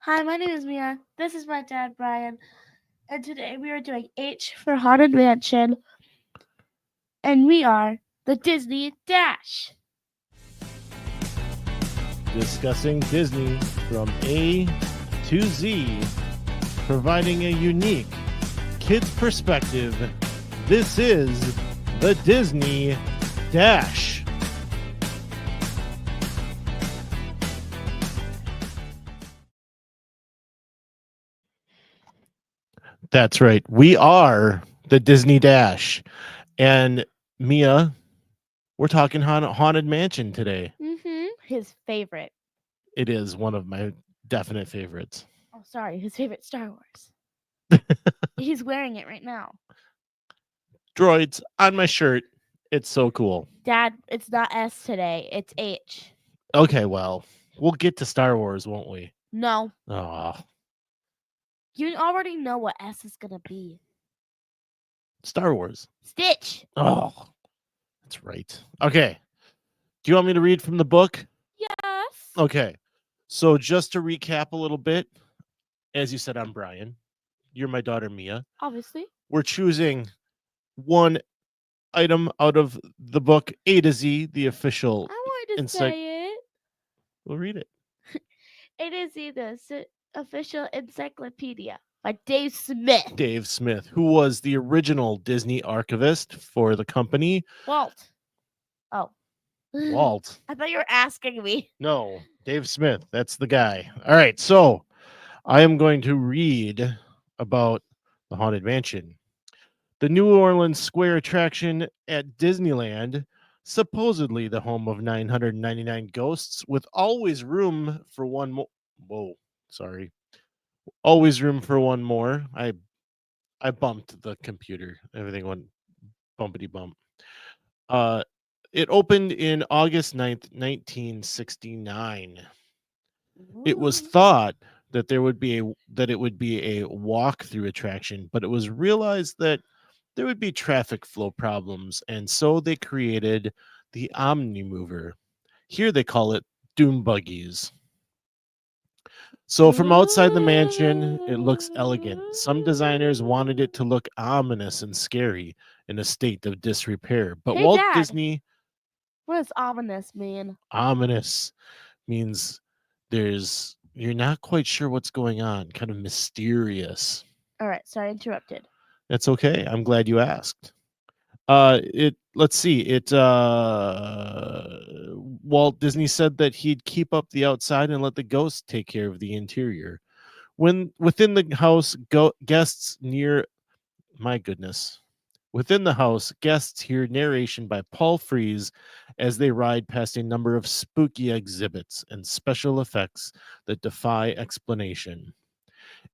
Hi, my name is Mia. This is my dad, Brian. And today we are doing H for Haunted Mansion. And we are the Disney Dash. Discussing Disney from A to Z, providing a unique kids perspective. This is the Disney Dash. That's right. We are the Disney Dash. And Mia, we're talking Haunted Mansion today. His favorite. It is one of my definite favorites. Oh, sorry, his favorite Star Wars. He's wearing it right now. Droids on my shirt. It's so cool. Dad, it's not S today, it's H. Okay, well, we'll get to Star Wars, won't we? No, Oh, you already know what S is going to be. Star Wars. Stitch. Oh, that's right. Okay. Do you want me to read from the book? Yes. Okay. So, just to recap a little bit, as you said, I'm Brian. You're my daughter, Mia. Obviously. We're choosing one item out of the book A to Z, the official. I wanted to say it. We'll read it. It is the official encyclopedia by Dave Smith. Dave Smith, who was the original Disney archivist for the company. Walt. Oh. Walt. I thought you were asking me. No, Dave Smith. That's the guy. All right. So I am going to read about the Haunted Mansion. The New Orleans Square attraction at Disneyland, supposedly the home of 999 ghosts, with always room for one more. Whoa, sorry. Always room for one more. I bumped the computer. Everything went bumpity bump. Uh, it opened in August 9th, 1969. It was thought that it would be a walk-through attraction, but it was realized that there would be traffic flow problems, and so they created the Omni Mover. Here they call it doom buggies. So from outside the mansion, it looks elegant. Some designers wanted it to look ominous and scary in a state of disrepair. But Hey, Walt Dad. Disney, What does ominous mean? ominous means you're not quite sure what's going on, kind of mysterious. All right, sorry, interrupted. That's okay. I'm glad you asked. It let's see. Walt Disney said that he'd keep up the outside and let the ghosts take care of the interior. When within the house, guests near my goodness. Within the house, guests hear narration by Paul Frees as they ride past a number of spooky exhibits and special effects that defy explanation.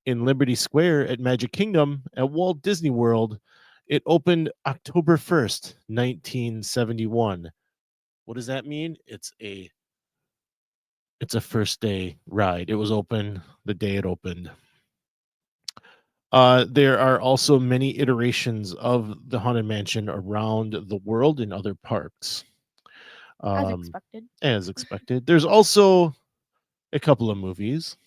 In Liberty Square at Magic Kingdom at Walt Disney World, it opened October 1st, 1971. What does that mean? It's a first day ride. It was open the day it opened. There are also many iterations of the Haunted Mansion around the world in other parks. As expected. As expected. There's also a couple of movies.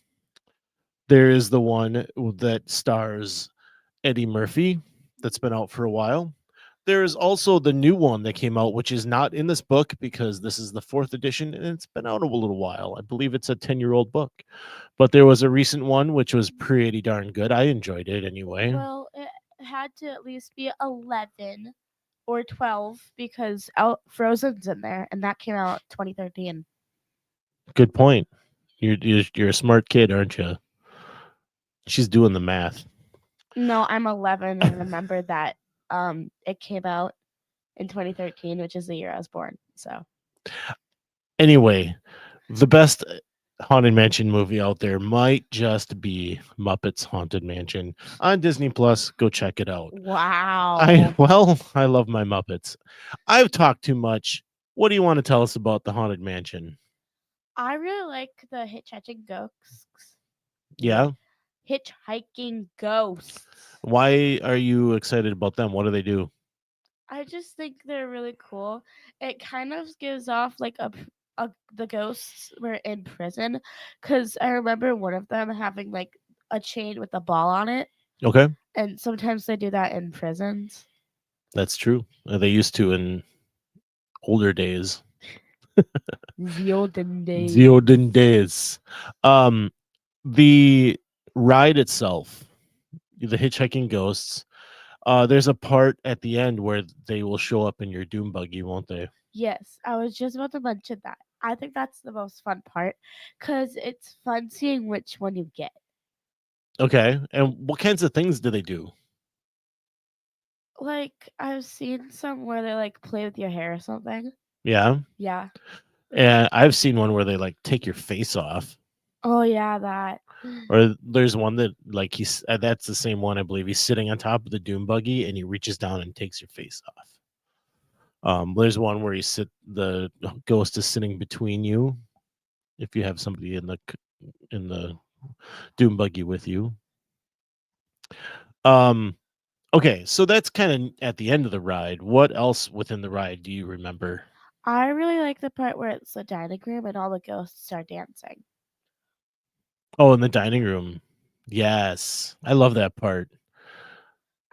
There is the one that stars Eddie Murphy that's been out for a while. There's also the new one that came out, which is not in this book because this is the fourth edition and it's been out a little while. I believe it's a 10-year-old book. But there was a recent one which was pretty darn good. I enjoyed it anyway. Well, it had to at least be 11 or 12 because Frozen's in there, and that came out 2013. Good point. You're a smart kid, aren't you? She's doing the math. No, I'm 11 and remember that it came out in 2013, which is the year I was born. So Anyway, the best Haunted Mansion movie out there might just be Muppets Haunted Mansion on Disney Plus. Go check it out. wow. I love my Muppets. I've talked too much. What do you want to tell us about the Haunted Mansion? I really like the hitchhiking ghosts. Yeah. Hitchhiking ghosts. Why are you excited about them? What do they do? I just think they're really cool. It kind of gives off like the ghosts were in prison, because I remember one of them having like a chain with a ball on it, Okay, and sometimes they do that in prisons. that's true. They used to in older days. The olden The days. olden days. Um, the ride itself, the hitchhiking ghosts. There's a part at the end where they will show up in your doom buggy, won't they? Yes, I was just about to mention that. I think that's the most fun part, because it's fun seeing which one you get. Okay, and what kinds of things do they do? Like, I've seen some where they like play with your hair or something. Yeah, Yeah. and I've seen one where they like take your face off. Oh yeah, that. Or there's one that like he's that's the same one I believe. He's sitting on top of the doom buggy and he reaches down and takes your face off. There's one where the ghost is sitting between you if you have somebody in the doom buggy with you. Um, okay, so that's kind of at the end of the ride. What else within the ride do you remember? I really like the part where it's the dining room and all the ghosts are dancing. Oh, in the dining room. Yes, I love that part.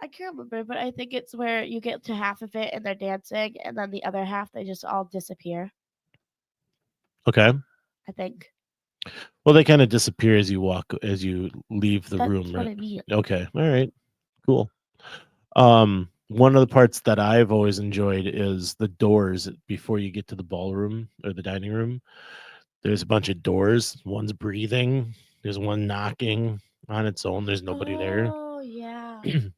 I can't remember, but I think it's where you get to half of it and they're dancing, and then the other half they just all disappear. Okay. I think Well, they kind of disappear as you leave the room, that's what right? I mean. Okay. All right. Cool. One of the parts that I've always enjoyed is the doors before you get to the ballroom or the dining room. There's a bunch of doors. One's breathing. There's one knocking on its own. There's nobody there. Oh yeah, those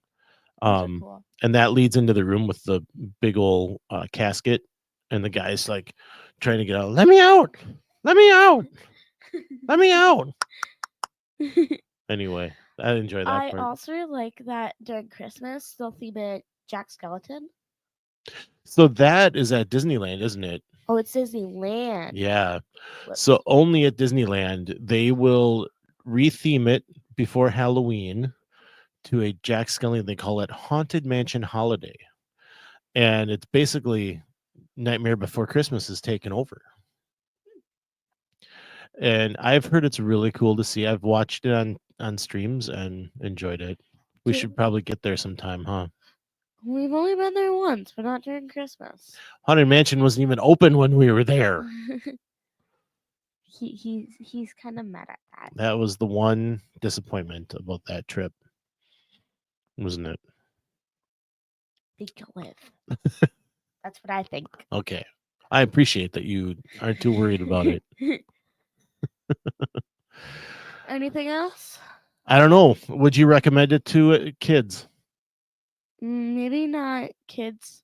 are um, cool. and that leads into the room with the big old casket, and the guy's like trying to get out. Let me out! Let me out! Let me out! Anyway, I enjoy that I part. also really like that during Christmas they'll theme it Jack Skeleton. So that is at Disneyland, isn't it? Oh, it's Disneyland. Yeah. Whoops. So only at Disneyland they will retheme it before Halloween to a Jack Skellington. They call it Haunted Mansion Holiday, and it's basically Nightmare Before Christmas is taken over. And I've heard it's really cool to see. I've watched it on streams and enjoyed it. We Dude, should probably get there sometime, huh? we've only been there once, but not during Christmas. Haunted Mansion wasn't even open when we were there. He's kind of mad at that. That was the one disappointment about that trip, wasn't it? Think you'll live. That's what I think. Okay. I appreciate that you aren't too worried about it. Anything else? I don't know. Would you recommend it to kids? Maybe not kids.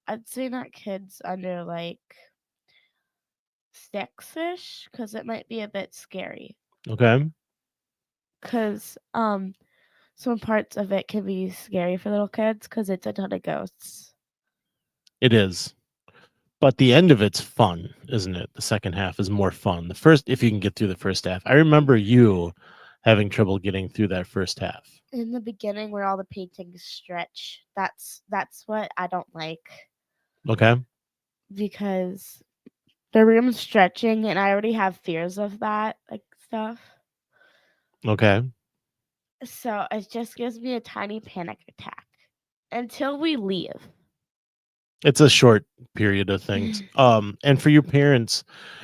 I'd say not kids under like 6-ish, because it might be a bit scary. Okay. Because some parts of it can be scary for little kids because it's a ton of ghosts. It is. But the end of it's fun, isn't it? The second half is more fun. The first, if you can get through the first half. I remember you having trouble getting through that first half. In the beginning, where all the paintings stretch, that's what I don't like, Okay. because the room's stretching and I already have fears of that like stuff. Okay. So it just gives me a tiny panic attack until we leave. It's a short period of things. And for your parents,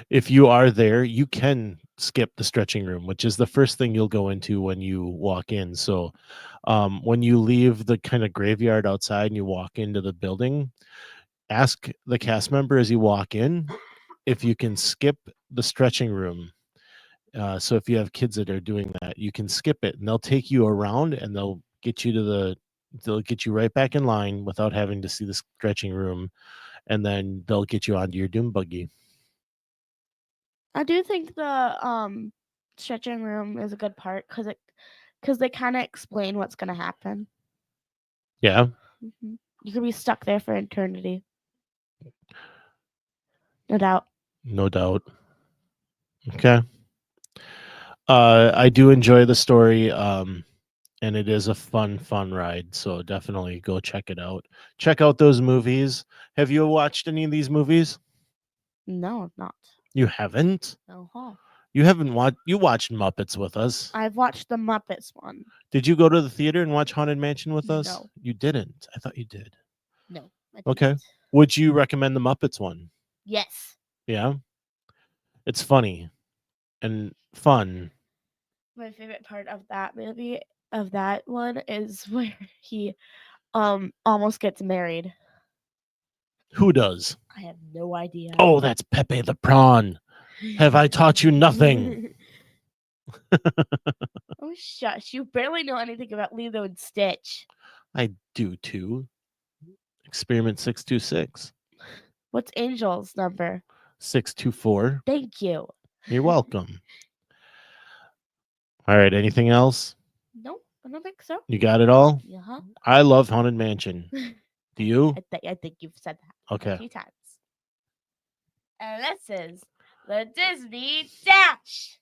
if you are there, you can skip the stretching room, which is the first thing you'll go into when you walk in. So when you leave the kind of graveyard outside and you walk into the building, ask the cast member as you walk in if you can skip the stretching room. So if you have kids that are doing that, you can skip it and they'll take you around and they'll get you right back in line without having to see the stretching room, and then they'll get you onto your doom buggy. I do think the stretching room is a good part because they kind of explain what's gonna happen. Yeah, You could be stuck there for eternity, no doubt. no doubt. Okay. I do enjoy the story. And it is a fun ride. So definitely go check it out. Check out those movies. Have you watched any of these movies? No, I'm not. You haven't? Uh-huh. You haven't watched? You watched Muppets with us. I've watched the Muppets one. Did you go to the theater and watch Haunted Mansion with us? No. You didn't. I thought you did. No, I did Okay. not. Would you recommend the Muppets one? Yes. Yeah. It's funny and fun. My favorite part of that movie, of that one, is where he almost gets married. Who does? I have no idea. Oh, that's Pepe the Prawn. Have I taught you nothing? Oh, shush. You barely know anything about Lilo and Stitch. I do too. Experiment 626. What's Angel's number? 624. Thank you. You're welcome. All right. Anything else? Nope, I don't think so. You got it all? Yeah. I love Haunted Mansion. Do you? I think you've said that a Okay. few times. And this is the Disney Dash.